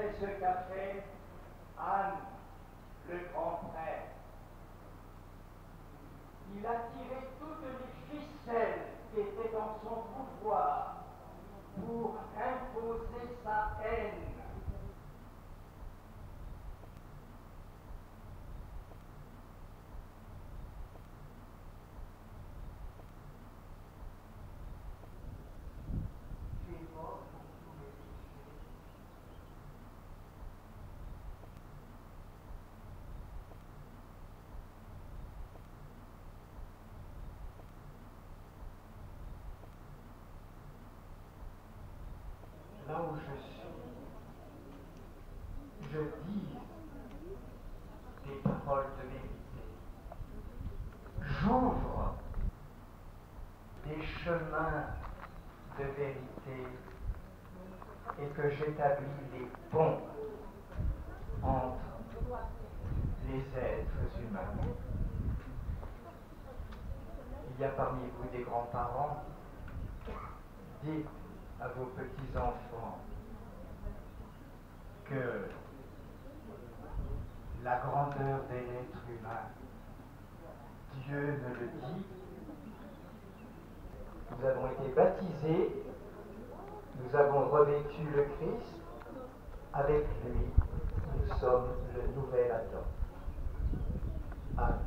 C'est ce qu'a fait Anne, le grand frère. Il a tiré toutes les ficelles qui étaient dans son pouvoir pour imposer sa haine. Tu es mort pour tous mes péchés. Là où je suis, je dis des paroles de vérité. J'ouvre des chemins de vérité et que j'établis des ponts entre les êtres humains. Il y a parmi vous des grands-parents. Dites à vos petits-enfants que la grandeur de l'être humain, Dieu me le dit. Nous avons été baptisés, nous avons revêtu le Christ, avec lui, nous sommes le nouvel Adam. Amen.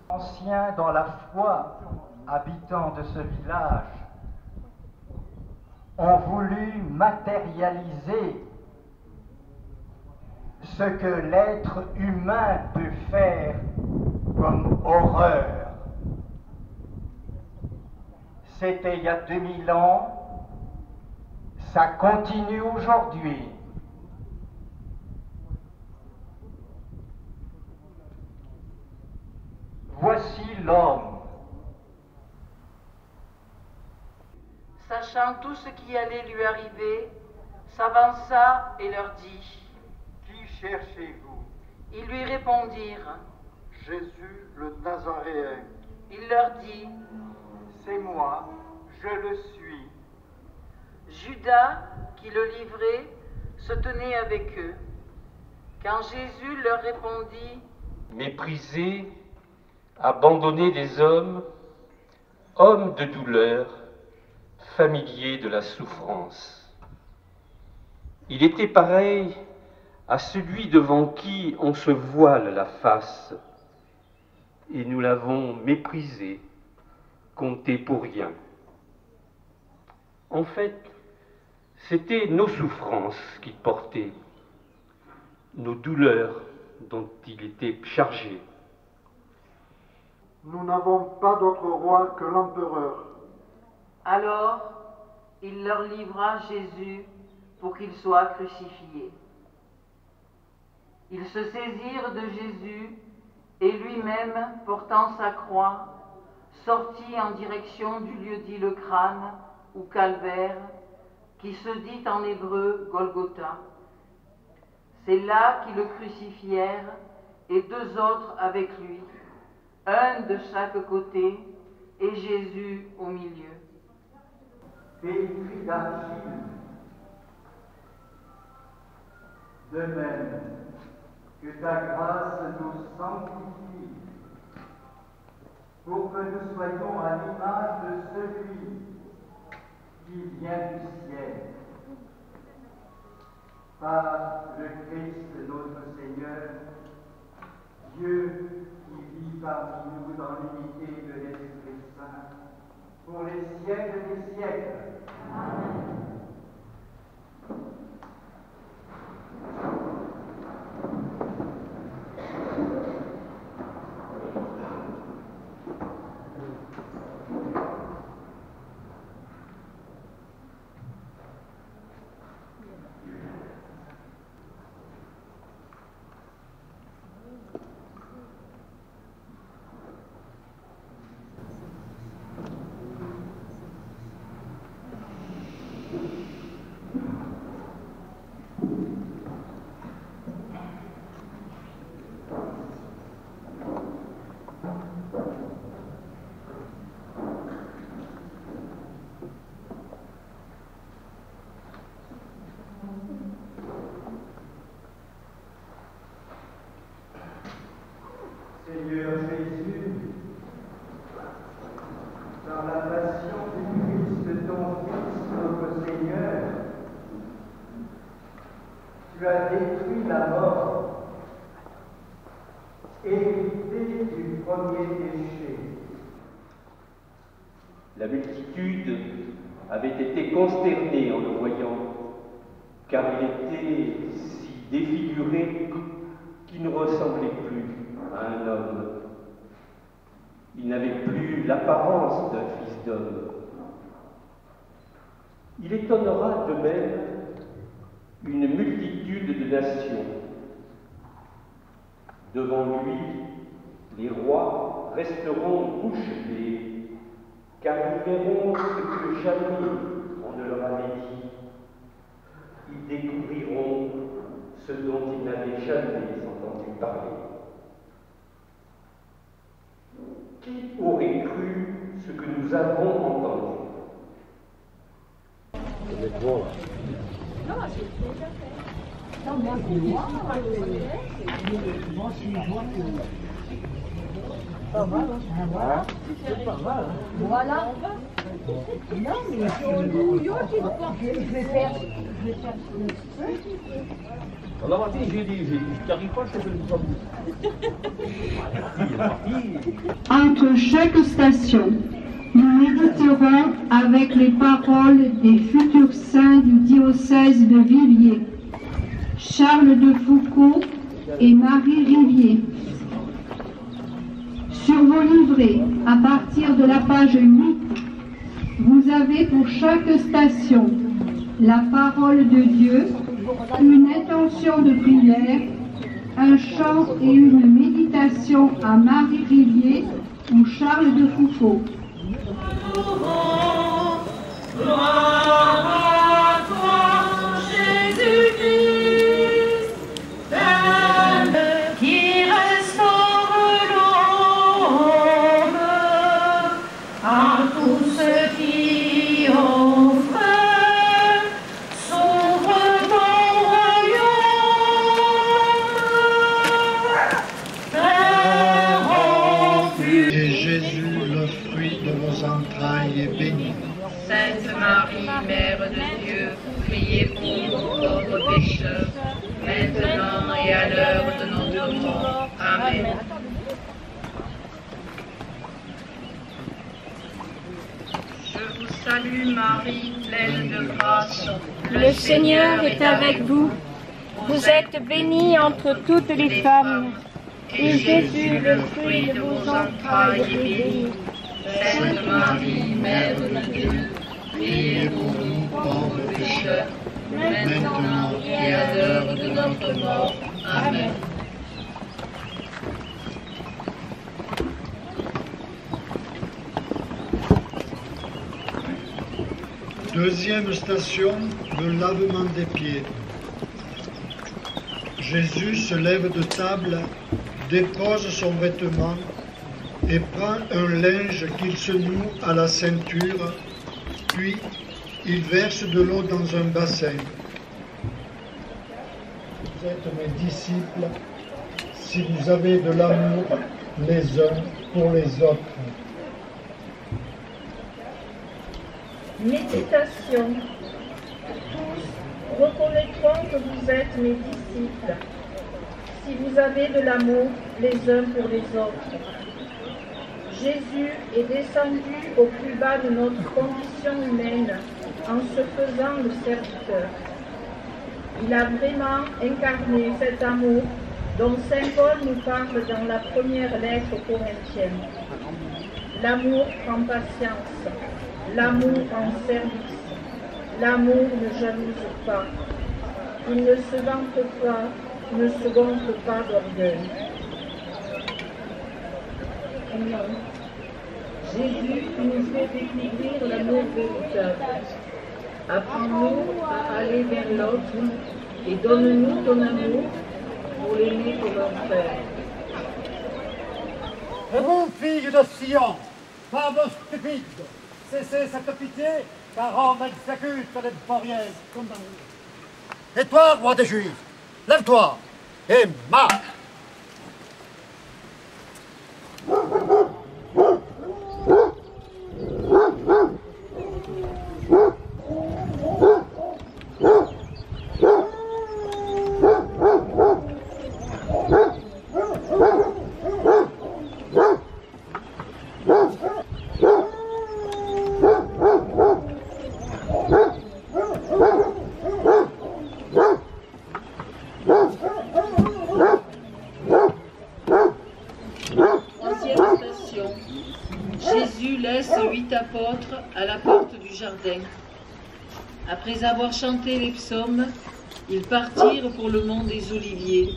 Anciens dans la foi, habitants de ce village, ont voulu matérialiser ce que l'être humain peut faire comme horreur. C'était il y a 2000 ans, ça continue aujourd'hui. Voici l'homme. Sachant tout ce qui allait lui arriver, s'avança et leur dit: Qui cherchez-vous? Ils lui répondirent: Jésus le Nazaréen. Il leur dit: C'est moi, je le suis. Judas, qui le livrait, se tenait avec eux. Quand Jésus leur répondit: Méprisé, abandonné des hommes, homme de douleur, familier de la souffrance. Il était pareil à celui devant qui on se voile la face, et nous l'avons méprisé, compté pour rien. En fait, c'était nos souffrances qu'il portait, nos douleurs dont il était chargé. Nous n'avons pas d'autre roi que l'empereur. Alors, il leur livra Jésus pour qu'il soit crucifié. Ils se saisirent de Jésus et lui-même, portant sa croix, sortit en direction du lieu dit le crâne ou calvaire, qui se dit en hébreu Golgotha. C'est là qu'ils le crucifièrent et deux autres avec lui, un de chaque côté et Jésus au milieu. Pétri d'argile, de même que ta grâce nous sanctifie, pour que nous soyons à l'image de celui qui vient du ciel. par le Christ notre Seigneur, Dieu qui vit parmi nous dans l'unité de l'Esprit Saint, pour les siècles des siècles. Amen. Seigneur Jésus, dans la passion du Christ, ton Fils, notre Seigneur, tu as détruit la mort, hérité du premier péché. La multitude avait été consternée en le voyant, car il était si défiguré qu'il ne ressemblait plus à un homme. Il n'avait plus l'apparence d'un fils d'homme. Il étonnera de même une multitude de nations. Devant lui, les rois resteront bouche bée, car ils verront ce que jamais on ne leur avait dit. Ils découvriront ce dont ils n'avaient jamais entendu parler. Qui aurait cru ce que nous avons entendu? Voilà. Non, mais je vais faire. Alors, Martin, j'ai dit, je n'arrive pas, je fais le Entre chaque station, nous méditerons avec les paroles des futurs saints du diocèse de Viviers, Charles de Foucauld et Marie Rivier. Sur vos livrets, à partir de la page 8, vous avez pour chaque station la parole de Dieu, une intention de prière, un chant et une méditation à Marie Rivier ou Charles de Foucauld. Sainte Marie, Mère de Dieu, priez pour nous pauvres pécheurs, maintenant et à l'heure de notre mort. Amen. Je vous salue Marie, pleine de grâce. Le Seigneur est avec vous. Vous êtes bénie entre toutes les femmes, et Jésus, le fruit de vos entrailles, est béni. Sainte Marie, Mère de Dieu, priez pour nous pauvres pécheurs, maintenant et à l'heure de notre mort. Amen. Deuxième station, le lavement des pieds. Jésus se lève de table, dépose son vêtement et prend un linge qu'il se noue à la ceinture, puis il verse de l'eau dans un bassin. Vous êtes mes disciples si vous avez de l'amour les uns pour les autres. Méditation. Tous reconnaîtront que vous êtes mes disciples, si vous avez de l'amour les uns pour les autres. Jésus est descendu au plus bas de notre condition humaine en se faisant le serviteur. Il a vraiment incarné cet amour dont saint Paul nous parle dans la première lettre aux Corinthiens. L'amour prend patience, l'amour en service, l'amour ne jalouse pas, il ne se vante pas, ne se gonfle pas d'orgueil. Jésus, tu nous fais découvrir l'amour véritable. Apprends-nous à aller vers l'autre et donne-nous ton amour pour l'aimer comme un frère. Et vous, filles de Sion, femmes stupides, cessez cette pitié, car Rome exécute les vauriens condamnés. Et toi, roi des Juifs, lève-toi et marche. Jésus laisse 8 apôtres à la porte du jardin. Après avoir chanté les psaumes, ils partirent pour le mont des Oliviers.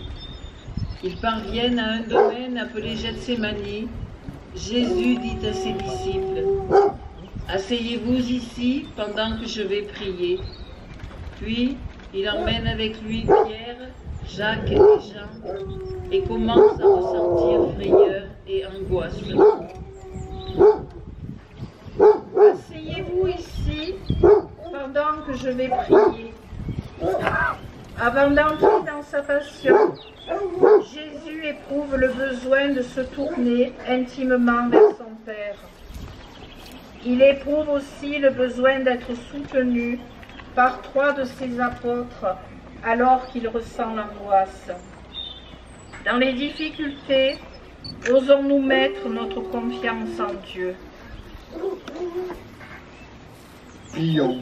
Ils parviennent à un domaine appelé Gethsémane. Jésus dit à ses disciples, « Asseyez-vous ici pendant que je vais prier. » Puis, il emmène avec lui Pierre, Jacques et Jean et commence à ressentir frayeur et angoisse. Asseyez-vous ici pendant que je vais prier. Avant d'entrer dans sa passion, Jésus éprouve le besoin de se tourner intimement vers son Père. Il éprouve aussi le besoin d'être soutenu par 3 de ses apôtres alors qu'il ressent l'angoisse. Dans les difficultés, osons-nous mettre notre confiance en Dieu. Prions.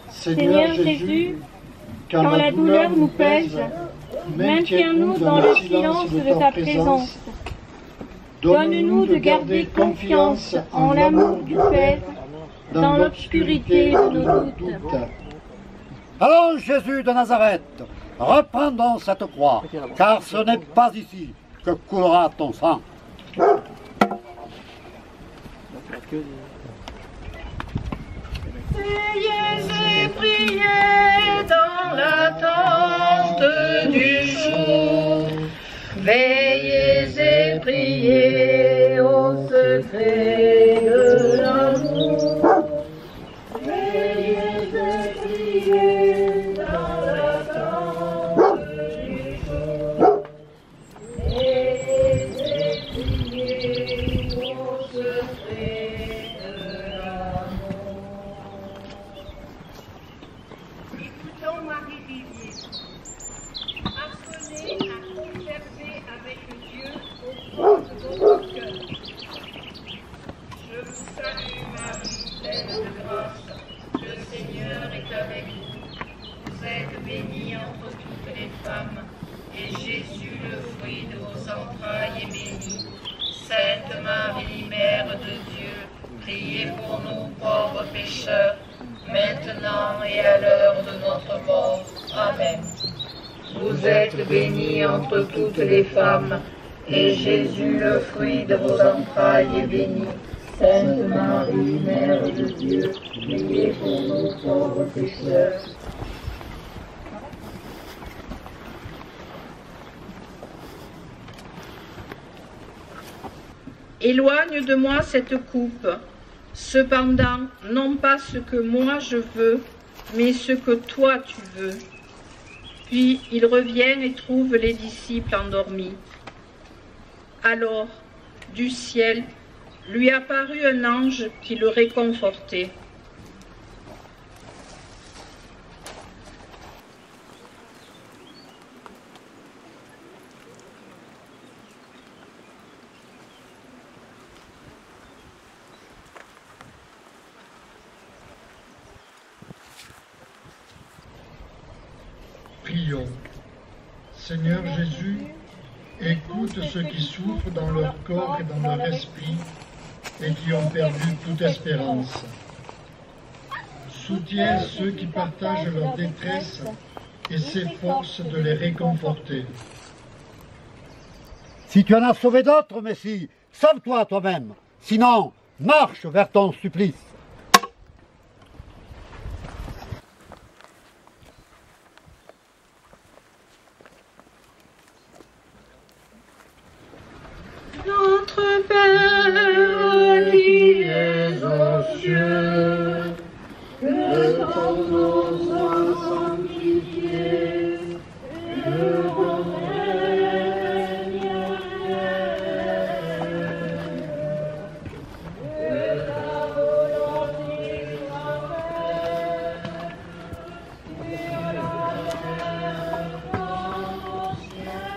Seigneur Jésus, quand la douleur nous pèse, maintiens-nous dans le silence de ta présence. Donne-nous de garder confiance en l'amour du Père dans l'obscurité de nos doutes. Allons, Jésus de Nazareth, reprendons cette croix, car ce n'est pas ici que coulera ton sang. Veillez et priez dans l'attente du jour. Veillez et priez au secret de l'amour. Veillez et priez dans l'attente du jour. Veillez et priez au secret de l'amour. Écoutons Marie-Vivier. Apprenez à converser avec Dieu au fond de votre cœur. Je vous salue Marie, pleine de grâce. Le Seigneur est avec vous. Vous êtes bénie entre toutes les femmes, et Jésus, le fruit de vos entrailles, est béni. Sainte Marie, Mère de Dieu, priez pour nous pauvres pécheurs, maintenant et à l'heure de notre mort. Amen. Vous êtes bénie entre toutes les femmes, et Jésus, le fruit de vos entrailles, est béni. Sainte Marie, Mère de Dieu, priez pour nous pauvres pécheurs. Éloigne de moi cette coupe. Cependant, non pas ce que moi je veux, mais ce que toi tu veux. Puis ils reviennent et trouvent les disciples endormis. Alors, du ciel, lui apparut un ange qui le réconfortait. Prions. Seigneur Jésus, écoute ceux qui souffrent dans leur corps et dans leur esprit et qui ont perdu toute espérance. Soutiens ceux qui partagent leur détresse et s'efforcent de les réconforter. Si tu en as sauvé d'autres, Messie, sauve-toi toi-même. Sinon, marche vers ton supplice. Notre Père qui es aux cieux, que ton nom soit sanctifié, que ton règne vienne, que ta volonté soit faite, sur la terre comme au ciel.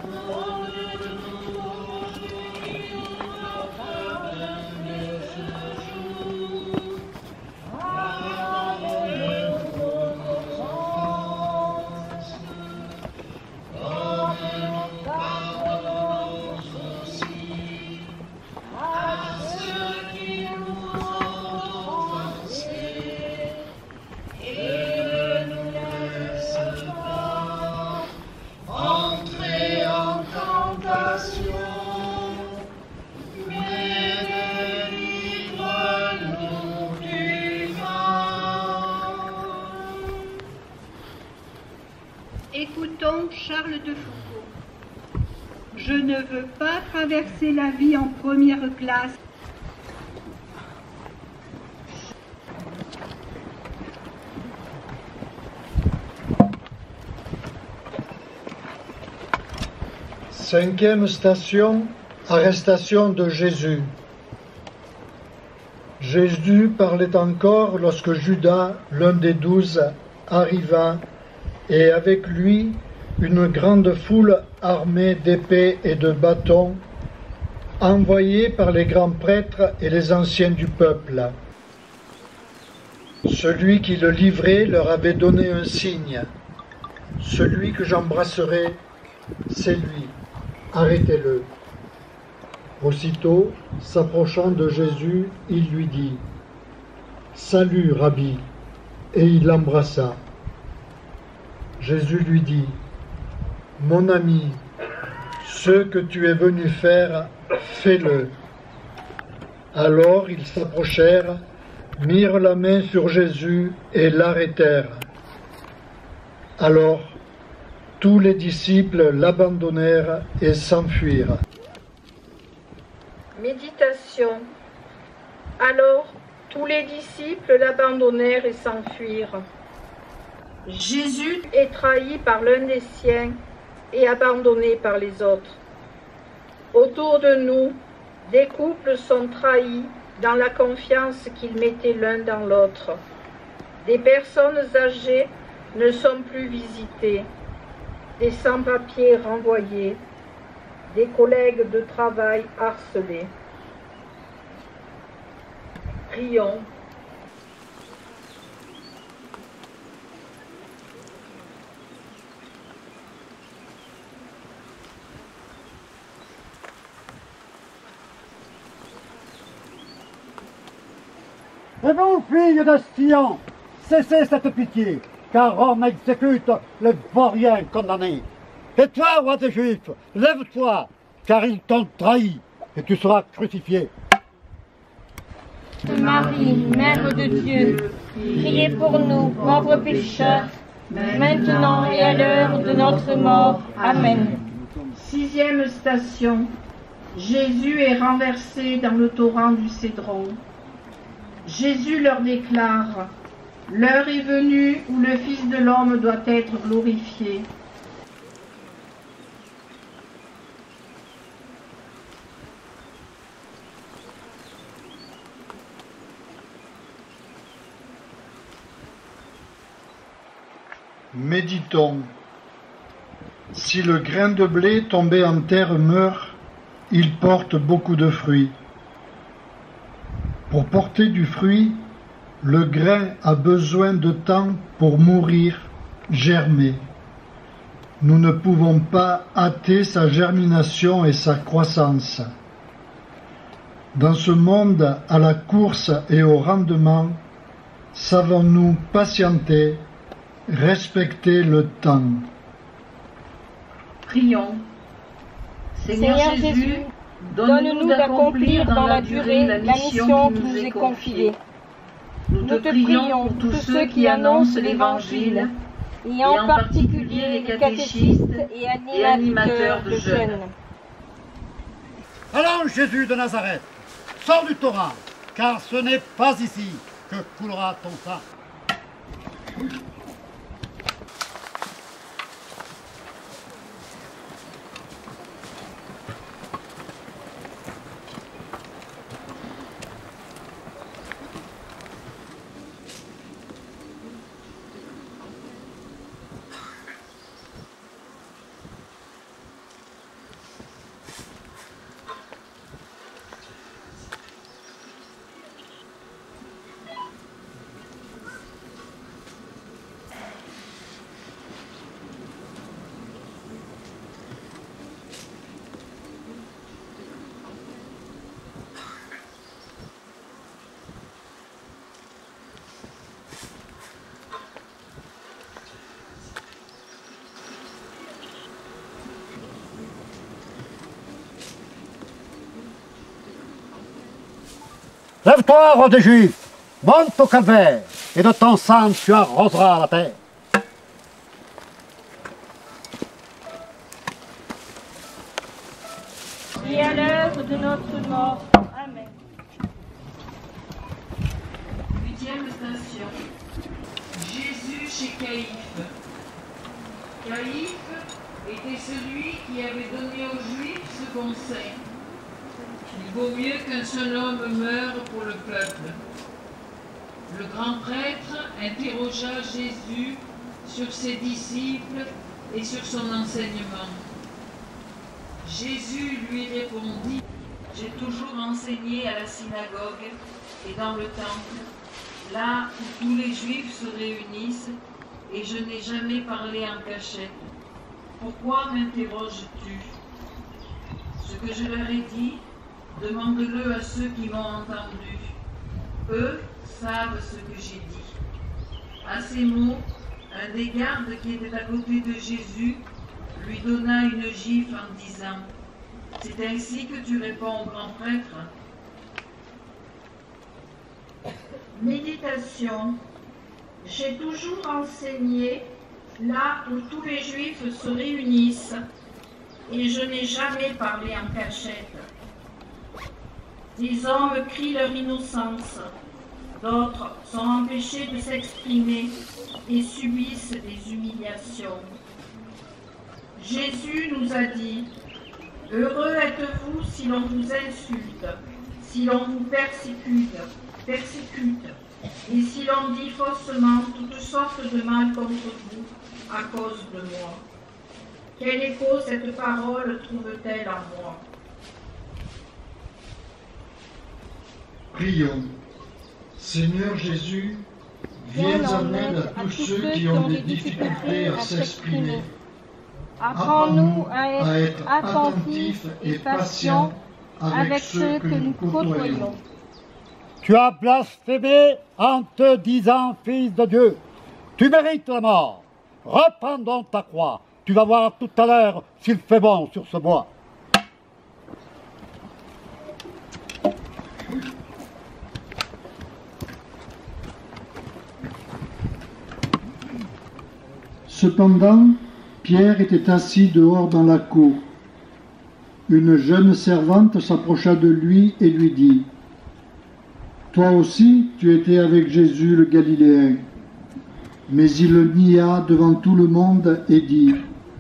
Donne-nous aujourd'hui notre pain de ce jour. Pardonne-nous nos offenses, comme nous pardonnons aussi à ceux qui nous ont offensés. Et ne nous laisse pas entrer en tentation, mais délivre-nous du mal. Écoutons Charles de Foucault. Je ne veux pas traverser la vie en première classe. Cinquième station, arrestation de Jésus. Jésus parlait encore lorsque Judas, l'un des 12, arriva, et avec lui une grande foule armée d'épées et de bâtons, envoyée par les grands prêtres et les anciens du peuple. Celui qui le livrait leur avait donné un signe. Celui que j'embrasserai, c'est lui. Arrêtez-le. Aussitôt, s'approchant de Jésus, il lui dit « Salut, Rabbi !» et il l'embrassa. Jésus lui dit « Mon ami, ce que tu es venu faire, fais-le. » Alors ils s'approchèrent, mirent la main sur Jésus et l'arrêtèrent. Alors, tous les disciples l'abandonnèrent et s'enfuirent. Méditation. Alors, tous les disciples l'abandonnèrent et s'enfuirent. Jésus est trahi par l'un des siens et abandonné par les autres. Autour de nous, des couples sont trahis dans la confiance qu'ils mettaient l'un dans l'autre. Des personnes âgées ne sont plus visitées. Des sans-papiers renvoyés, des collègues de travail harcelés. Prions. Et vous, filles de Sion, cessez cette pitié, car Rome exécute les vauriens condamnés. Et toi, roi des Juifs, lève-toi, car ils t'ont trahi, et tu seras crucifié. Marie, Mère de Dieu, priez pour nous, pauvres pécheurs, maintenant et à l'heure de notre mort. Amen. Sixième station. Jésus est renversé dans le torrent du Cédron. Jésus leur déclare: l'heure est venue où le Fils de l'homme doit être glorifié. Méditons. Si le grain de blé tombé en terre meurt, il porte beaucoup de fruits. Pour porter du fruit, le grain a besoin de temps pour mûrir germer. Nous ne pouvons pas hâter sa germination et sa croissance. Dans ce monde à la course et au rendement, savons-nous patienter, respecter le temps? Prions. Seigneur Jésus, donne-nous d'accomplir dans la durée la mission qui nous est confiée. Nous te prions pour tous ceux qui annoncent l'Évangile, et en particulier les catéchistes et animateurs de jeunes. Allons, Jésus de Nazareth, sors du torrent, car ce n'est pas ici que coulera ton sang. Lève-toi, roi des Juifs, monte au calvaire, et de ton sang tu arroseras la terre. Et à l'heure de notre mort. Amen. 8e station. Jésus chez Caïphe. Caïphe était celui qui avait donné aux Juifs ce conseil. Il vaut mieux qu'un seul homme meure pour le peuple. Le grand prêtre interrogea Jésus sur ses disciples et sur son enseignement. Jésus lui répondit: « J'ai toujours enseigné à la synagogue et dans le temple, là où tous les Juifs se réunissent, et je n'ai jamais parlé en cachette. Pourquoi m'interroges-tu? Ce que je leur ai dit, demande-le à ceux qui m'ont entendu. Eux savent ce que j'ai dit. » À ces mots, un des gardes qui était à côté de Jésus lui donna une gifle en disant: « C'est ainsi que tu réponds au grand prêtre? » Méditation. J'ai toujours enseigné là où tous les Juifs se réunissent, et je n'ai jamais parlé en cachette. Des hommes crient leur innocence, d'autres sont empêchés de s'exprimer et subissent des humiliations. Jésus nous a dit: « Heureux êtes-vous si l'on vous insulte, si l'on vous persécute, et si l'on dit faussement toutes sortes de mal contre vous à cause de moi. » Quel écho cette parole trouve-t-elle en moi? Prions. Seigneur Jésus, viens en aide à tous ceux qui ont des difficultés à s'exprimer. Apprends-nous à être attentifs et patients avec ceux que nous côtoyons. Tu as blasphémé en te disant fils de Dieu. Tu mérites la mort. Reprends donc ta croix. Tu vas voir tout à l'heure s'il fait bon sur ce bois. Cependant, Pierre était assis dehors dans la cour. Une jeune servante s'approcha de lui et lui dit: « Toi aussi, tu étais avec Jésus le Galiléen. » Mais il le nia devant tout le monde et dit: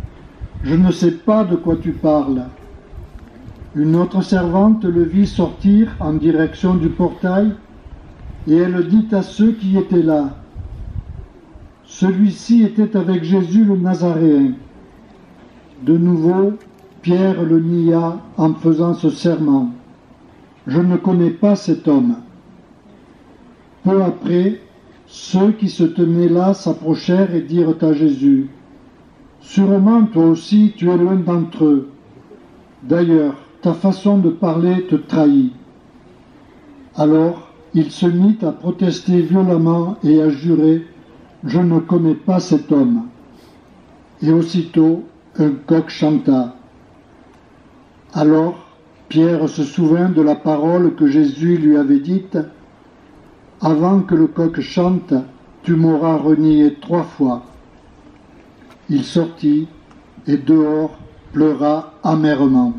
« Je ne sais pas de quoi tu parles. » Une autre servante le vit sortir en direction du portail, et elle dit à ceux qui étaient là: « Celui-ci était avec Jésus le Nazaréen. » De nouveau, Pierre le nia en faisant ce serment: « Je ne connais pas cet homme. » Peu après, Ceux qui se tenaient là s'approchèrent et dirent à Jésus, « Sûrement toi aussi tu es l'un d'entre eux. D'ailleurs, ta façon de parler te trahit. » Alors il se mit à protester violemment et à jurer, « Je ne connais pas cet homme. » Et aussitôt un coq chanta. Alors Pierre se souvint de la parole que Jésus lui avait dite, « Avant que le coq chante, tu m'auras renié 3 fois. » Il sortit et dehors pleura amèrement.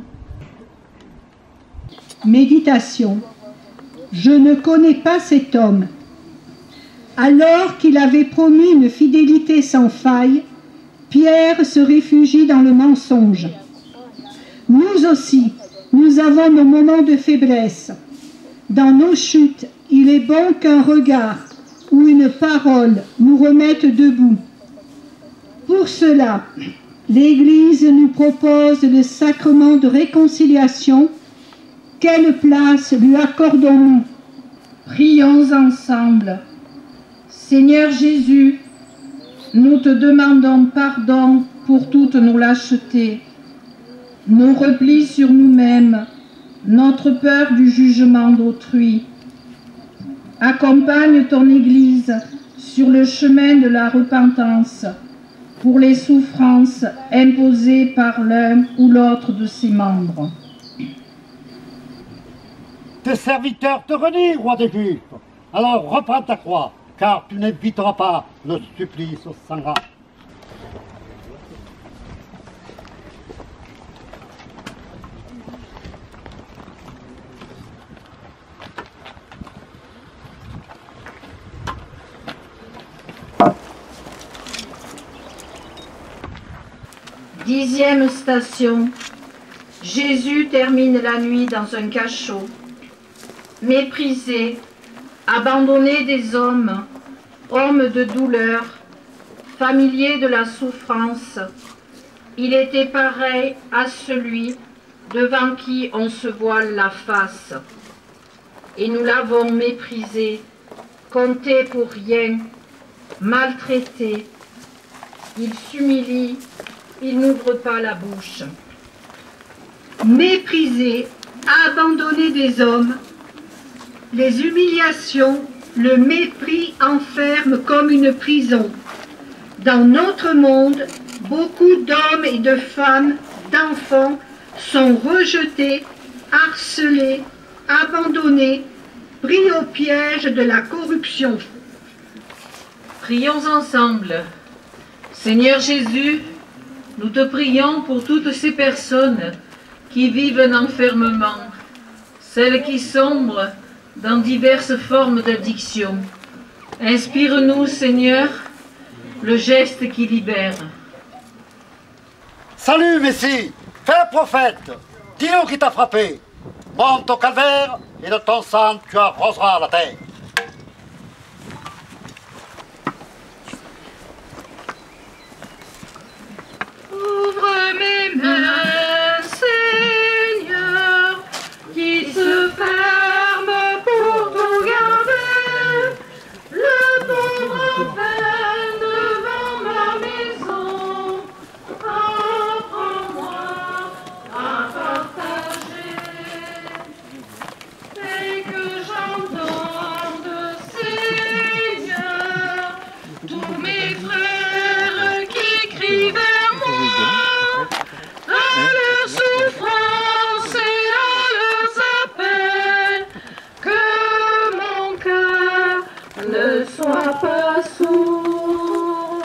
Méditation. Je ne connais pas cet homme. Alors qu'il avait promis une fidélité sans faille, Pierre se réfugie dans le mensonge. Nous aussi, nous avons nos moments de faiblesse. Dans nos chutes, il est bon qu'un regard ou une parole nous remette debout. Pour cela, l'Église nous propose le sacrement de réconciliation. Quelle place lui accordons-nous? Prions ensemble. Seigneur Jésus, nous te demandons pardon pour toutes nos lâchetés, nos replis sur nous-mêmes, notre peur du jugement d'autrui. Accompagne ton Église sur le chemin de la repentance pour les souffrances imposées par l'un ou l'autre de ses membres. Tes serviteurs te renient, roi des Juifs. Alors reprends ta croix, car tu n'éviteras pas le supplice sanglant. Dixième station. Jésus termine la nuit dans un cachot. Méprisé, abandonné des hommes, homme de douleur, familier de la souffrance, il était pareil à celui devant qui on se voile la face. Et nous l'avons méprisé, compté pour rien, maltraité. Il s'humilie, il n'ouvre pas la bouche. Méprisé, abandonné des hommes, les humiliations, le mépris enferment comme une prison. Dans notre monde, beaucoup d'hommes et de femmes, d'enfants sont rejetés, harcelés, abandonnés, pris au piège de la corruption. Prions ensemble. Seigneur Jésus, nous te prions pour toutes ces personnes qui vivent un enfermement, celles qui sombrent dans diverses formes d'addiction. Inspire-nous, Seigneur, le geste qui libère. Salut, Messie, fais le prophète, dis-nous qui t'a frappé. Monte au calvaire et de ton sang tu arroseras la terre. Ouvre mes mains, Seigneur, qui se ferment pour tout garder. Le pauvre peine devant ma maison, apprends-moi à partager. Et que j'entende, Seigneur, tous mes frères qui crient vers moi, à leur souffrance et à leurs appels, que mon cœur ne soit pas sourd.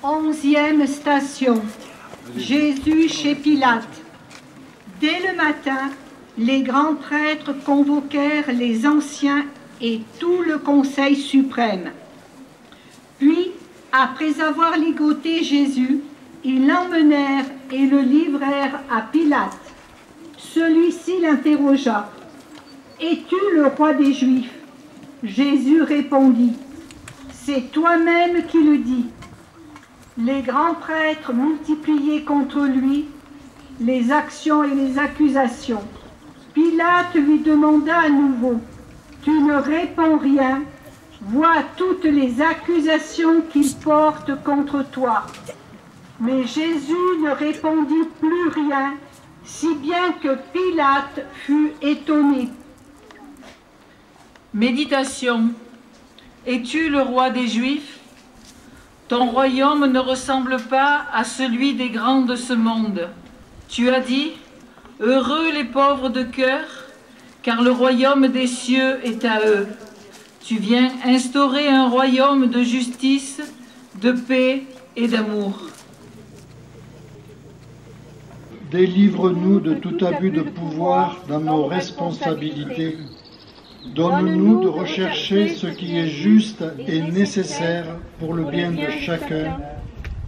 11e station. Jésus chez Pilate. Dès le matin, les grands prêtres convoquèrent les anciens et tout le conseil suprême. Puis, après avoir ligoté Jésus, ils l'emmenèrent et le livrèrent à Pilate. Celui-ci l'interrogea. « Es-tu le roi des Juifs ?» Jésus répondit. « C'est toi-même qui le dis. » Les grands prêtres multipliaient contre lui les actions et les accusations. Pilate lui demanda à nouveau, « Tu ne réponds rien, vois toutes les accusations qu'il porte contre toi. » Mais Jésus ne répondit plus rien, si bien que Pilate fut étonné. Méditation. Es-tu le roi des Juifs? Ton royaume ne ressemble pas à celui des grands de ce monde. Tu as dit, heureux les pauvres de cœur, car le royaume des cieux est à eux. Tu viens instaurer un royaume de justice, de paix et d'amour. Délivre-nous de tout abus de pouvoir dans nos responsabilités. Donne-nous de rechercher ce qui est juste et nécessaire pour le bien de chacun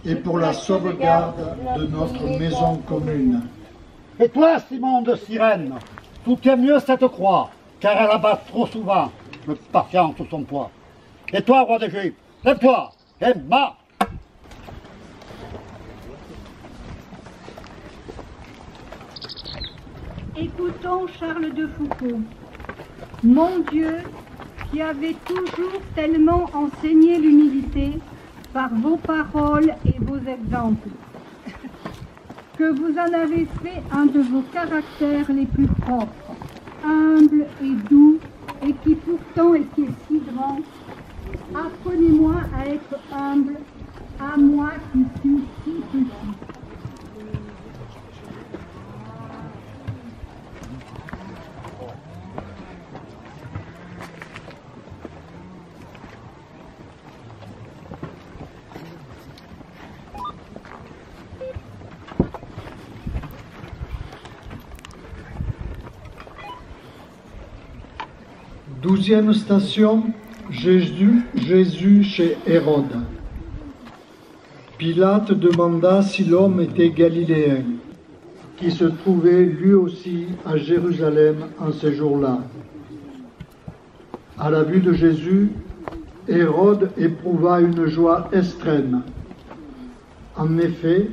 et pour la sauvegarde de notre maison commune. Et toi, Simon de Cyrène, soutiens mieux cette croix, car elle abat trop souvent le patient sous son poids. Et toi, roi des Juifs, lève-toi et marche. Écoutons Charles de Foucault. Mon Dieu, qui avez toujours tellement enseigné l'humilité par vos paroles et vos exemples, que vous en avez fait un de vos caractères les plus propres, humble et doux, et qui pourtant est si grand. Apprenez-moi à être humble, à moi qui suis si petit. Douzième station, Jésus chez Hérode. Pilate demanda si l'homme était galiléen, qui se trouvait lui aussi à Jérusalem en ces jours-là. À la vue de Jésus, Hérode éprouva une joie extrême. En effet,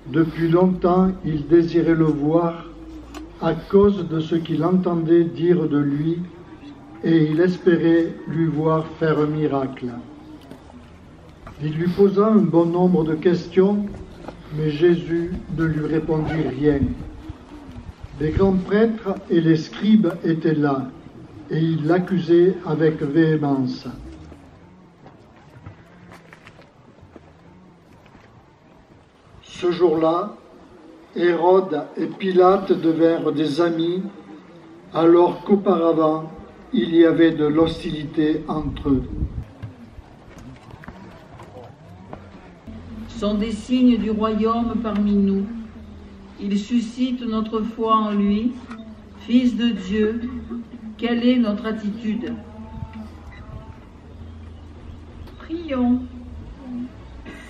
depuis longtemps, il désirait le voir à cause de ce qu'il entendait dire de lui, et il espérait lui voir faire un miracle. Il lui posa un bon nombre de questions, mais Jésus ne lui répondit rien. Les grands prêtres et les scribes étaient là, et ils l'accusaient avec véhémence. Ce jour-là, Hérode et Pilate devinrent des amis, alors qu'auparavant, il y avait de l'hostilité entre eux. Sont des signes du royaume parmi nous. Il suscite notre foi en lui, Fils de Dieu. Quelle est notre attitude? Prions.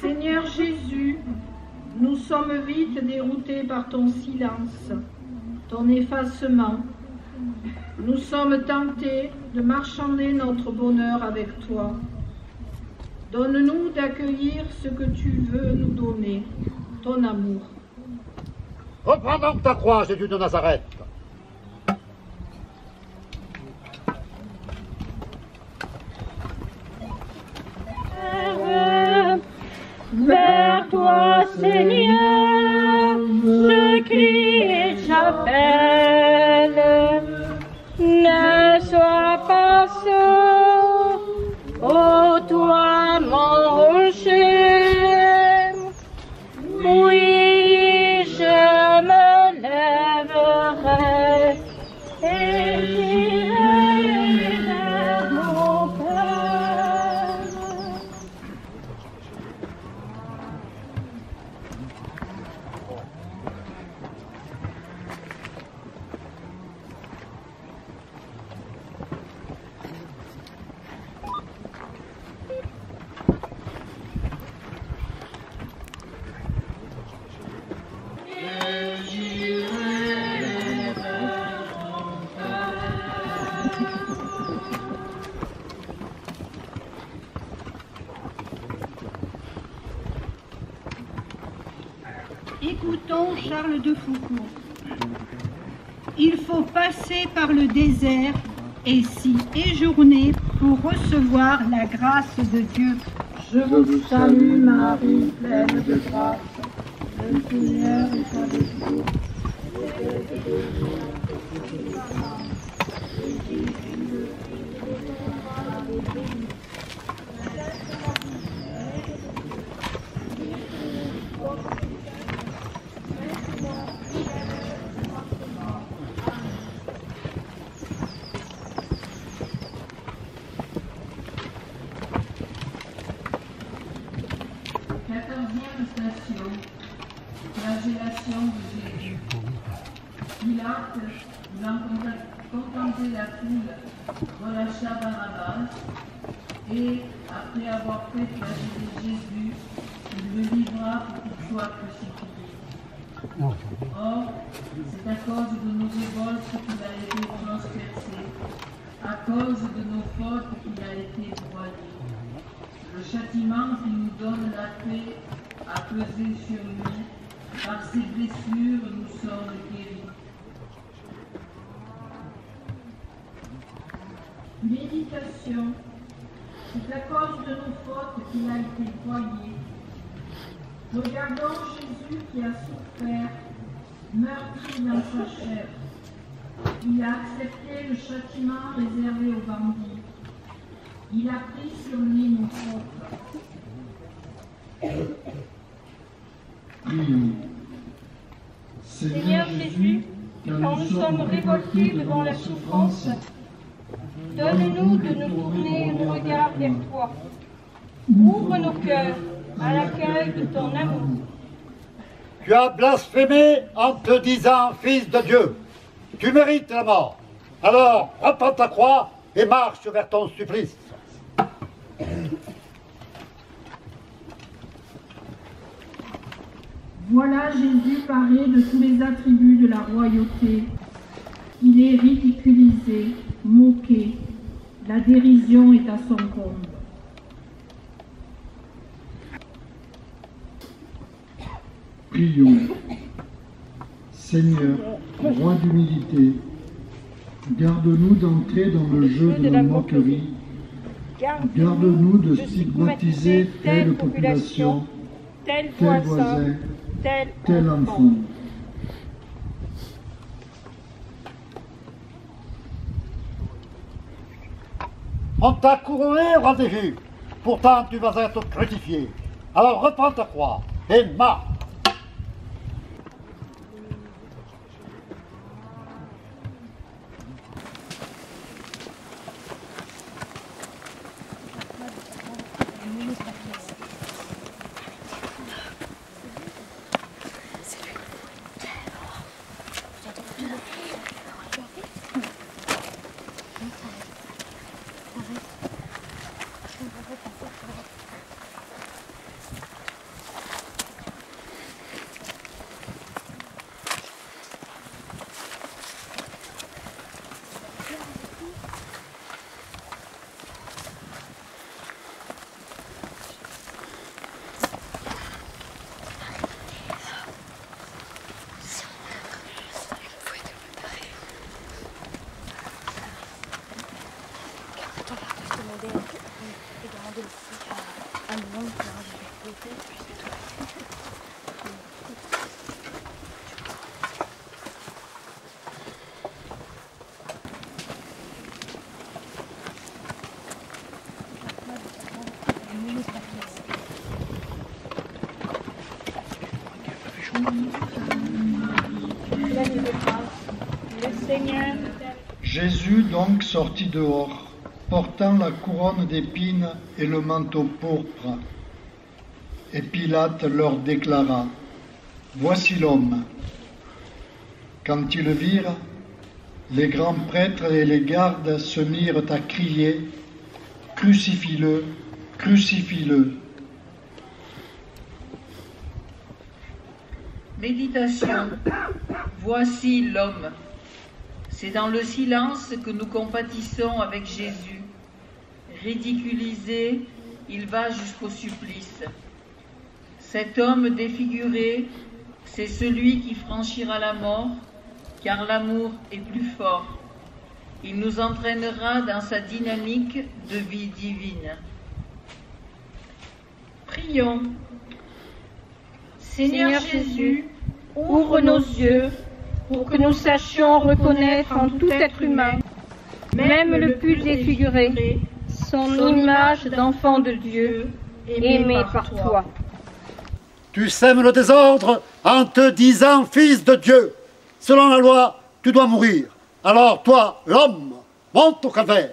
Seigneur Jésus, nous sommes vite déroutés par ton silence, ton effacement. Nous sommes tentés de marchander notre bonheur avec toi. Donne-nous d'accueillir ce que tu veux nous donner, ton amour. Reprends donc ta croix, Jésus de Nazareth. Vers toi, Seigneur, je crie et j'appelle. Ne sois pas sourd, ô toi mon rocher. Oui, je me lèverai et j'irai vers mon Père. Écoutons Charles de Foucault. Il faut passer par le désert et s'y éjourner pour recevoir la grâce de Dieu. Je vous salue Marie, pleine de grâce. Le Seigneur est avec vous. Flagellation de Jésus. Pilate, voulant contenter la foule, relâcha Barabbas et, après avoir fait flageller Jésus, il le livra pour qu'il soit crucifié. Or, c'est à cause de nos révoltes qu'il a été transpercé, à cause de nos fautes qu'il a été broyé. Le châtiment qui nous donne la paix a pesé sur lui. Par ses blessures, nous sommes guéris. Méditation. C'est à cause de nos fautes qu'il a été broyé. Regardons Jésus qui a souffert, meurtri dans sa chair. Il a accepté le châtiment réservé aux bandits. Il a pris sur lui nos fautes. Prions. Seigneur Jésus, quand nous sommes révoltés devant la souffrance, donne-nous de nous tourner le regard vers toi. Ouvre nos cœurs à l'accueil de ton amour. Tu as blasphémé en te disant fils de Dieu. Tu mérites la mort. Alors, reprends ta croix et marche vers ton supplice. Voilà Jésus paré de tous les attributs de la royauté. Il est ridiculisé, moqué. La dérision est à son comble. Prions. Seigneur, roi d'humilité, garde-nous d'entrer dans le jeu de la moquerie. Garde-nous de stigmatiser telle population, tel voisin, tel enfant. On t'a couronné, roi des Juifs. Pourtant, tu vas être crucifié. Alors reprends ta croix et marche. Jésus donc sortit dehors, portant la couronne d'épines et le manteau pourpre. Et Pilate leur déclara, « Voici l'homme. » Quand ils le virent, les grands prêtres et les gardes se mirent à crier, « Crucifie-le, crucifie-le !» Méditation. Voici l'homme. C'est dans le silence que nous compatissons avec Jésus. Ridiculisé, il va jusqu'au supplice. Cet homme défiguré, c'est celui qui franchira la mort, car l'amour est plus fort. Il nous entraînera dans sa dynamique de vie divine. Prions. Seigneur Jésus, ouvre nos yeux pour que nous sachions reconnaître en tout être humain, même le plus défiguré, son image d'enfant de Dieu, aimé par toi. Tu sèmes le désordre en te disant fils de Dieu. Selon la loi, tu dois mourir. Alors toi, l'homme, monte au calvaire.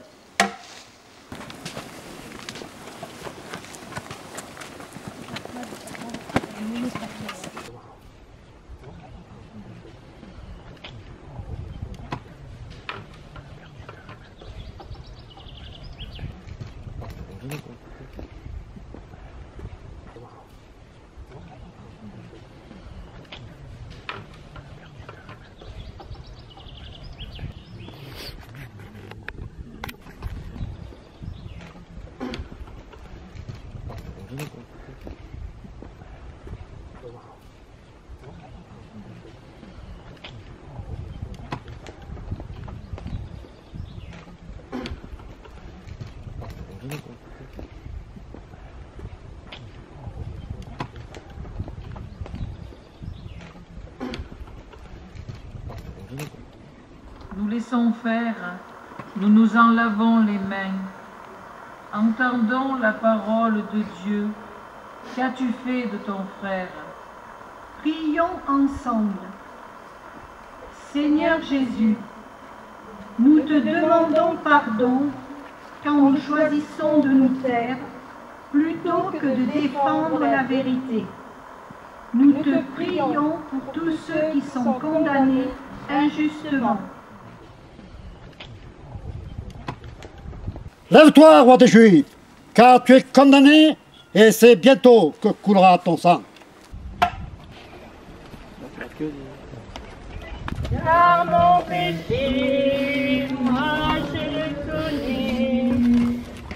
Nous laissons faire, nous nous en lavons les mains. Entendons la parole de Dieu. Qu'as-tu fait de ton frère? Prions ensemble. Seigneur Jésus, nous te demandons pardon quand nous choisissons de nous taire plutôt que de défendre la vérité. Nous te prions pour tous ceux qui sont condamnés injustement. Lève-toi, roi des Juifs, car tu es condamné et c'est bientôt que coulera ton sang. Car mon péché, moi je le connais,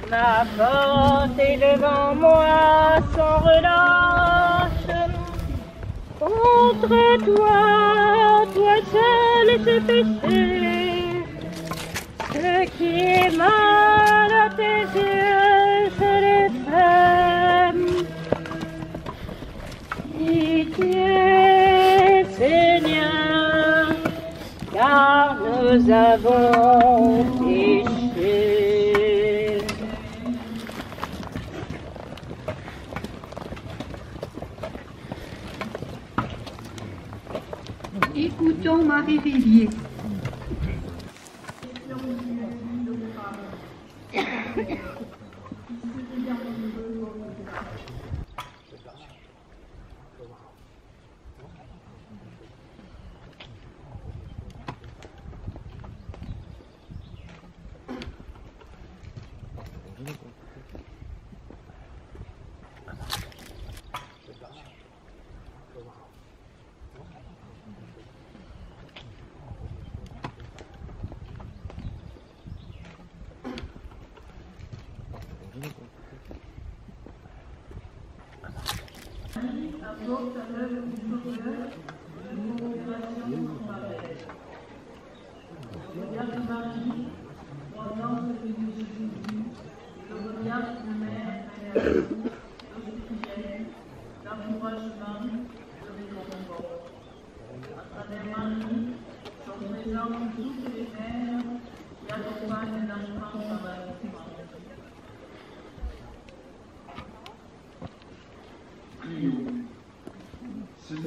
ma faute est devant moi sans relâche. Contre toi, toi seul j'ai péché, ce qui est mal à tes yeux, je l'ai fait. Pitié, Seigneur, car nous avons péché. Écoutons Marie Villiers.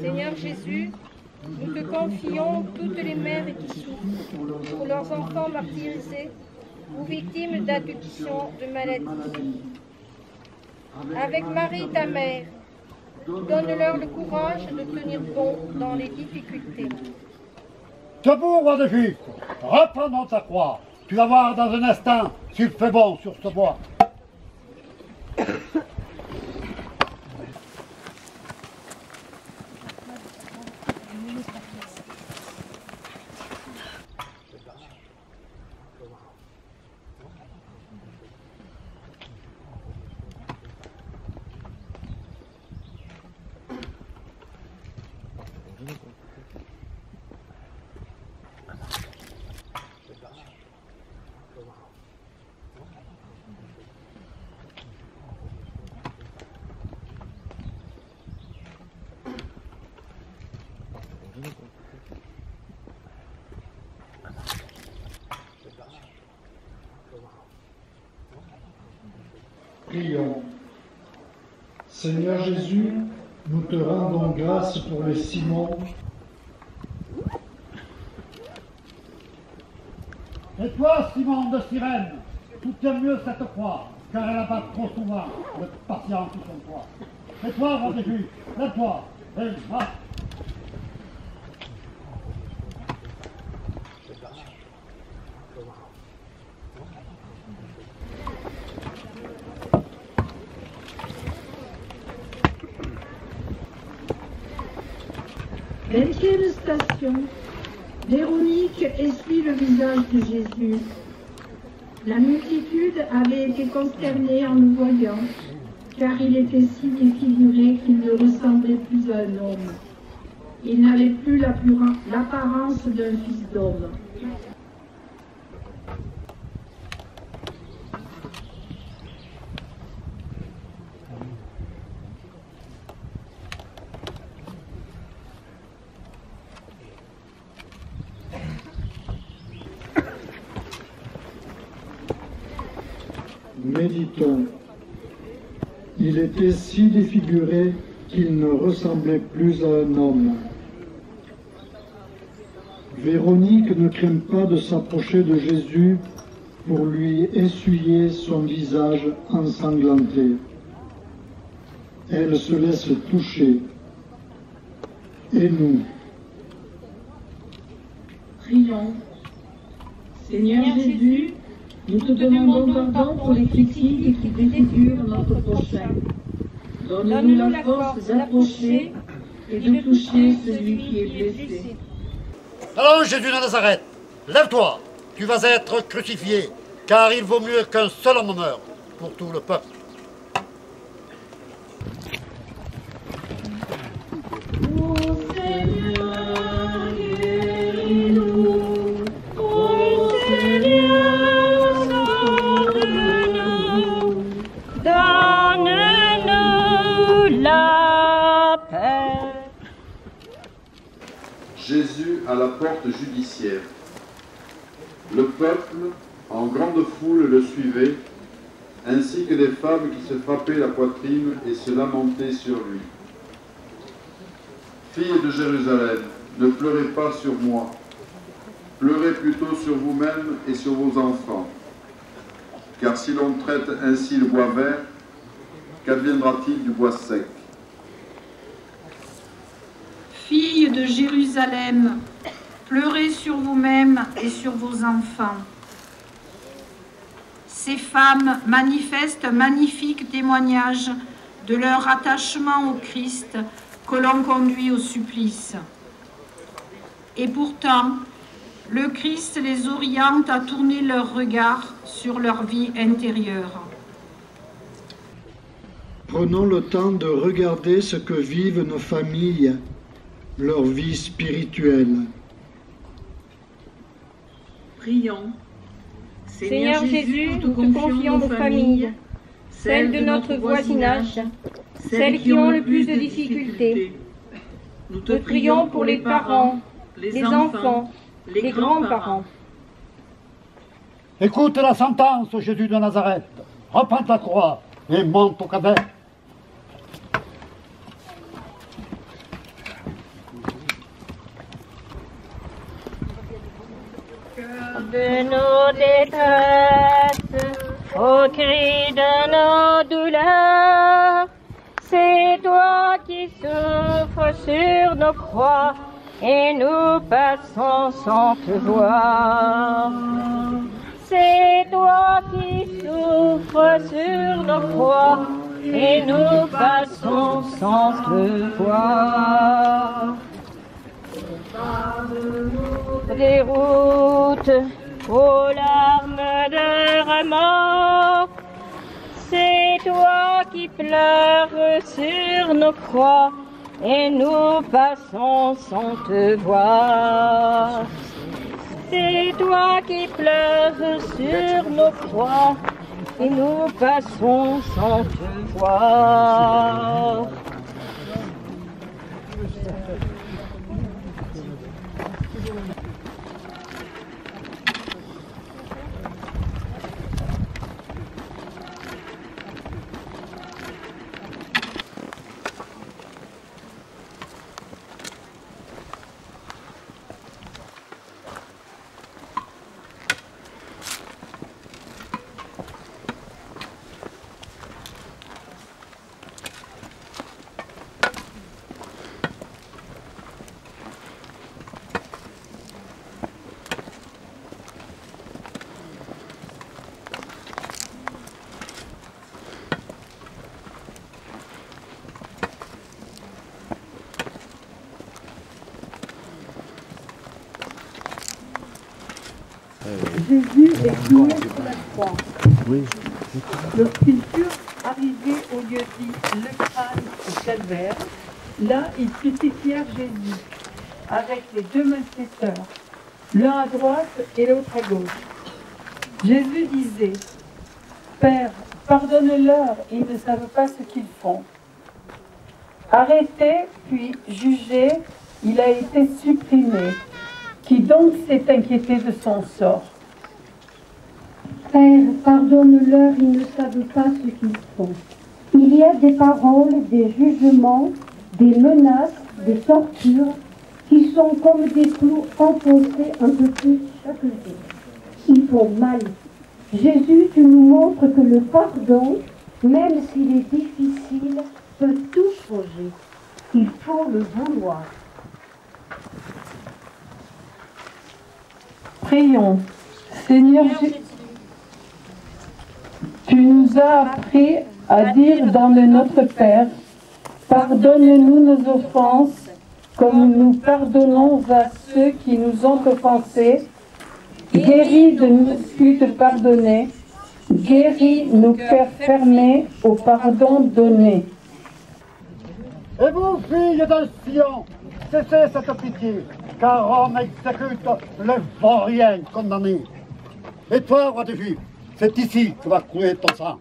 Seigneur Jésus, nous te confions toutes les mères qui souffrent pour leurs enfants martyrisés ou victimes d'addiction, de maladies. Avec Marie, ta mère, donne-leur le courage de tenir bon dans les difficultés. Debout, roi des Juifs, reprenons ta croix. Tu vas voir dans un instant s'il fait bon sur ce bois. Prions. Seigneur Jésus, nous te rendons grâce pour les Simons. Et toi, Simon de Cyrène, soutiens mieux cette croix, car elle abat trop souvent le patient sous son poids. Et toi, roi des Juifs, lève-toi et marche. Vingtième station. Véronique essuie le visage de Jésus. La multitude avait été consternée en le voyant, car il était si défiguré qu'il ne ressemblait plus à un homme. Il n'avait plus l'apparence d'un fils d'homme. Méditons. Il était si défiguré qu'il ne ressemblait plus à un homme. Véronique ne craint pas de s'approcher de Jésus pour lui essuyer son visage ensanglanté. Elle se laisse toucher. Et nous? Prions. Seigneur Jésus, nous te demandons pardon pour les critiques qui défigurent notre prochain. Donne-nous la force d'approcher et de toucher celui qui est blessé. Allons, Jésus de Nazareth, lève-toi, tu vas être crucifié, car il vaut mieux qu'un seul homme meure pour tout le peuple. Jésus à la porte judiciaire. Le peuple, en grande foule, le suivait, ainsi que des femmes qui se frappaient la poitrine et se lamentaient sur lui. Filles de Jérusalem, ne pleurez pas sur moi, pleurez plutôt sur vous-même et sur vos enfants. Car si l'on traite ainsi le bois vert, qu'adviendra-t-il du bois sec? Filles de Jérusalem, pleurez sur vous-même et sur vos enfants. Ces femmes manifestent un magnifique témoignage de leur attachement au Christ que l'on conduit au supplice. Et pourtant, le Christ les oriente à tourner leur regard sur leur vie intérieure. Prenons le temps de regarder ce que vivent nos familles, leur vie spirituelle. Prions. Seigneur Jésus, nous te confions nos familles, celles de notre voisinage, celles qui ont le plus de difficultés. Nous te prions pour les parents, les enfants, les grands-parents. Écoute la sentence, Jésus de Nazareth. Reprends ta croix et monte au cadavre. De nos détresses, au cri de nos douleurs, c'est toi qui souffres sur nos croix et nous passons sans te voir. C'est toi qui souffres sur nos croix et nous passons sans te voir. Des routes aux larmes de remords, c'est toi qui pleures sur nos croix et nous passons sans te voir. C'est toi qui pleures sur nos croix et nous passons sans te voir. Jésus est cloué sur la croix. Lorsqu'ils furent arrivés au lieu dit le crâne au calvaire, là ils crucifièrent Jésus avec les deux malfaiteurs, l'un à droite et l'autre à gauche. Jésus disait, « Père, pardonne-leur, ils ne savent pas ce qu'ils font. » Arrêté puis jugé, il a été supprimé. Qui donc s'est inquiété de son sort? Père, pardonne-leur, ils ne savent pas ce qu'ils font. Il y a des paroles, des jugements, des menaces, des tortures qui sont comme des clous enfoncés un peu plus chaque jour. Ils font mal. Jésus, tu nous montres que le pardon, même s'il est difficile, peut tout changer. Il faut le vouloir. Prions. Seigneur Jésus, tu nous as appris à dire dans le Notre Père, pardonne-nous nos offenses, comme nous pardonnons à ceux qui nous ont offensés. Guéris de nos refus de pardonner. Guéris nos cœurs fermés au pardon donné. Et vous, filles de Sion, cessez cette pitié, car Rome exécute les vauriens condamnés. Et toi, roi des Juifs, c'est ici que va couler ton sang.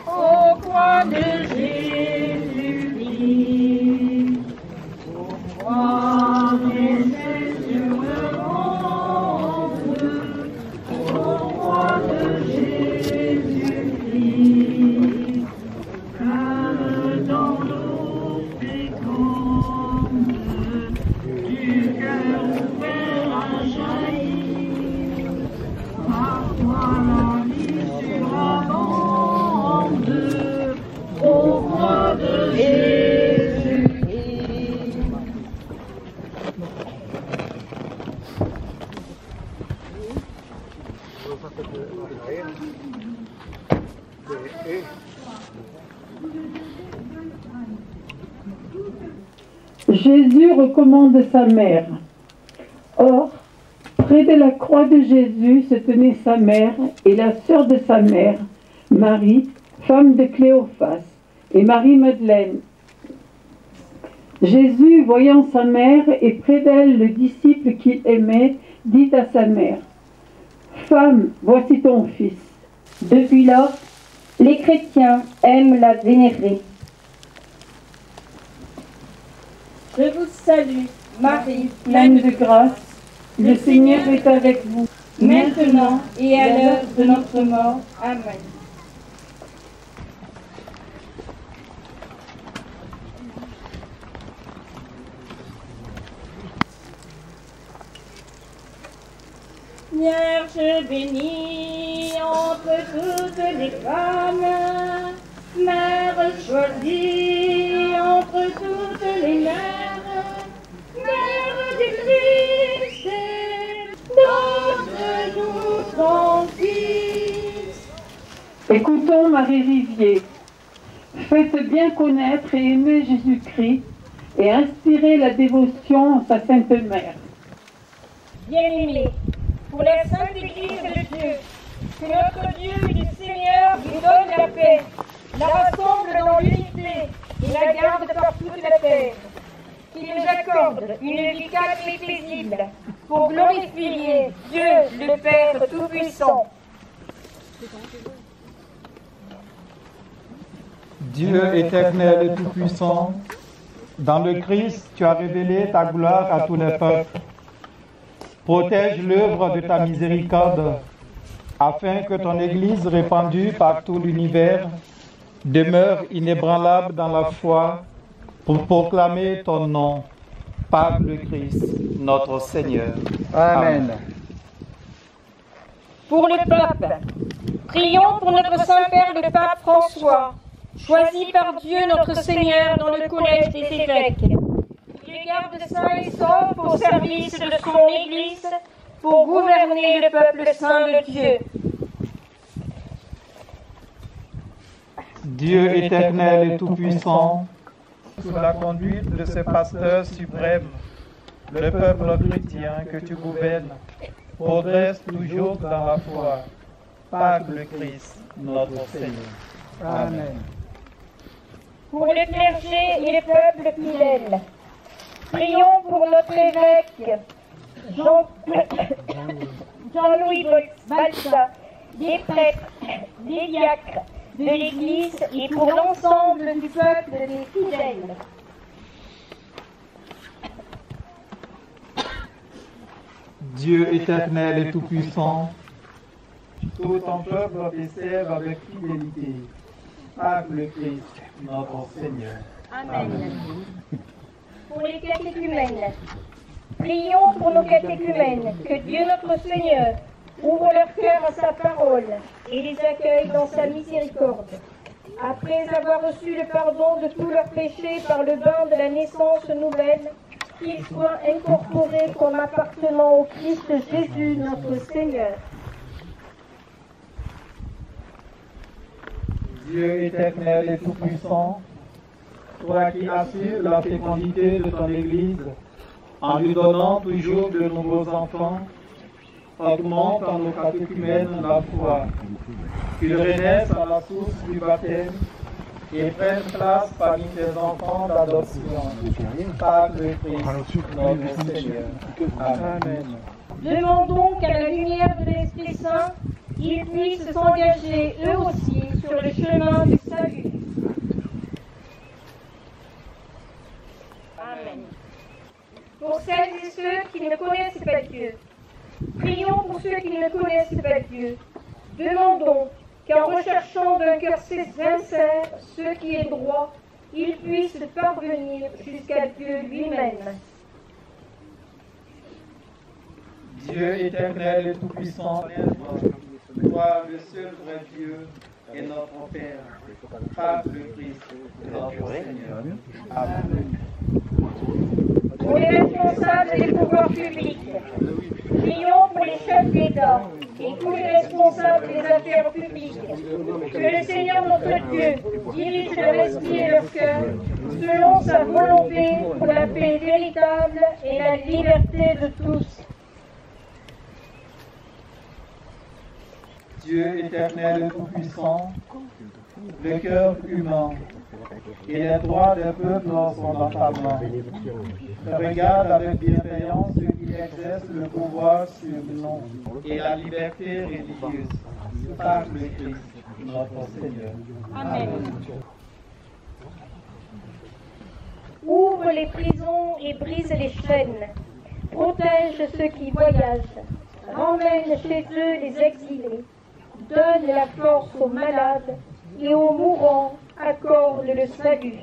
Au roi de Jésus-Christ, au roi blessé sur le monde, au roi de Jésus-Christ, car dans l'eau féconde du cœur ouvert à jaillir, par toi la vie surabonde, au roi de Jésus-Christ. Jésus recommande sa mère. Or, près de la croix de Jésus se tenait sa mère et la sœur de sa mère, Marie, femme de Cléophas, et Marie-Madeleine. Jésus, voyant sa mère et près d'elle le disciple qu'il aimait, dit à sa mère, « Femme, voici ton fils. » Depuis lors, les chrétiens aiment la vénérer. Je vous salue, Marie, Pleine de grâce, le Seigneur est avec vous. maintenant et à l'heure de notre mort. Amen. Vierge bénie entre toutes les femmes, Mère choisie entre toutes les mères, Mère du Christ, donne-nous ton Fils. Écoutons Marie Rivier. Faites bien connaître et aimer Jésus-Christ et inspirez la dévotion à sa Sainte Mère. Bien-aimés, pour la sainte Église de Dieu, que notre Dieu et du Seigneur lui donne la paix, la rassemble dans l'unité et la garde par toute la terre. Qu'il nous accorde une vie calme et paisible pour glorifier Dieu le Père Tout-Puissant. Dieu éternel et tout-puissant, dans le Christ, tu as révélé ta gloire à tous les peuples. Protège l'œuvre de ta miséricorde, afin que ton Église répandue par tout l'univers demeure inébranlable dans la foi pour proclamer ton nom par le Christ, notre Seigneur. Amen. Pour le pape, prions pour notre Saint-Père le pape François, choisi par Dieu notre Seigneur dans le collège des évêques. Il garde saint et sauf au service de son Église pour gouverner le peuple saint de Dieu. Dieu éternel et tout-puissant, sous la conduite de ce pasteur suprême, le peuple chrétien que tu gouvernes progresse toujours dans la foi, par le Christ, notre Seigneur. Amen. Pour le clergé et le peuple fidèle, prions pour notre évêque Jean-Louis Balsa, des prêtres, des diacres de l'Église et pour l'ensemble du peuple des fidèles. Dieu éternel et tout-puissant, tout ton peuple te serve avec fidélité, par le Christ, notre Seigneur. Amen. Pour les catéchumènes, prions pour nos catéchumènes, que Dieu notre Seigneur ouvre leur cœur à sa parole et les accueille dans sa miséricorde. Après avoir reçu le pardon de tous leurs péchés par le bain de la naissance nouvelle, qu'ils soient incorporés comme appartenant au Christ Jésus notre Seigneur. Dieu éternel et tout-puissant, toi qui assures la fécondité de ton Église, en lui donnant toujours de nouveaux enfants, augmente en nos catéchumènes la foi, qu'ils renaissent à la source du baptême et prennent place parmi tes enfants d'adoption, par le Christ, notre Seigneur. Amen. Demandons qu'à la lumière de l'Esprit Saint, ils puissent s'engager eux aussi sur le chemin du salut. Amen. Pour celles et ceux qui ne connaissent pas Dieu, prions pour ceux qui ne connaissent pas Dieu. Demandons qu'en recherchant d'un cœur sincère ce qui est droit, ils puissent parvenir jusqu'à Dieu lui-même. Dieu éternel et tout-puissant, toi le seul vrai Dieu et notre Père, par le Christ, notre Seigneur. Amen. Pour les responsables des pouvoirs publics, prions pour les chefs d'État et tous les responsables des affaires publiques, que le Seigneur notre Dieu dirige leur esprit et leur cœur selon sa volonté pour la paix véritable et la liberté de tous. Dieu éternel et tout-puissant, le cœur humain et les droits des peuples sont dans ta main. Regarde avec bienveillance ceux qui exercent le pouvoir sur nous et la liberté religieuse, par le Christ, notre Seigneur. Amen. Ouvre les prisons et brise les chaînes. Protège ceux qui voyagent. Ramène chez eux les exilés. Donne la force aux malades et aux mourants accorde le salut.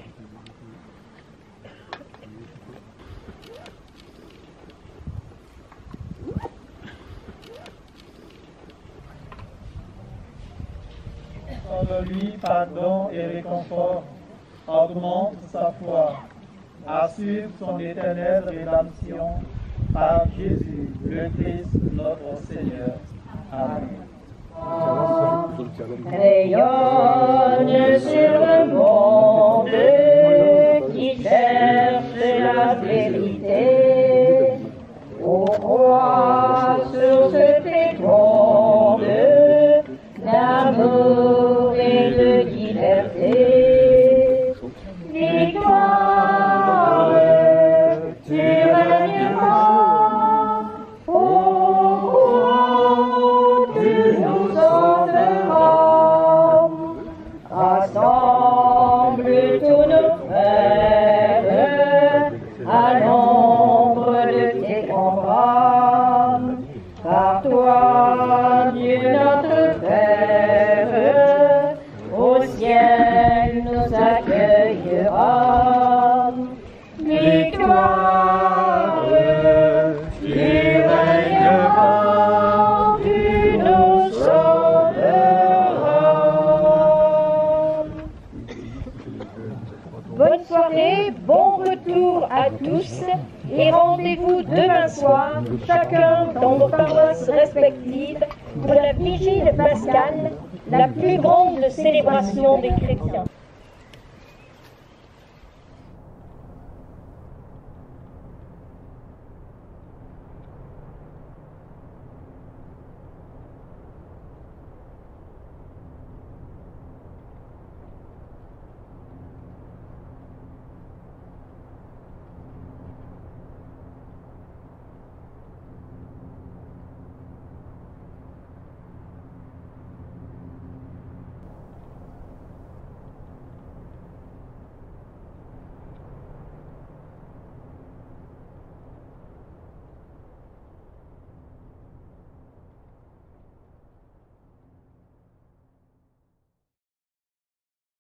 Donne lui pardon et réconfort, augmente sa foi, assure son éternelle rédemption par Jésus, le Christ, notre Seigneur. Amen. Rayonne sur le monde qui cherche la vérité. Ô roi, sur ce trône d'amour et de liberté, victoire, tu régneras. Rassemble tous nos frères à l'ombre de tes grands bras. Par toi, Dieu notre Père, au ciel nous accueillera. Victoire, tu régneras, tu nous sauveras. Bonne soirée, bon retour à tous et rendez-vous demain soir, chacun dans nos paroisses respectives, pour la vigile pascale, la plus grande célébration des chrétiens.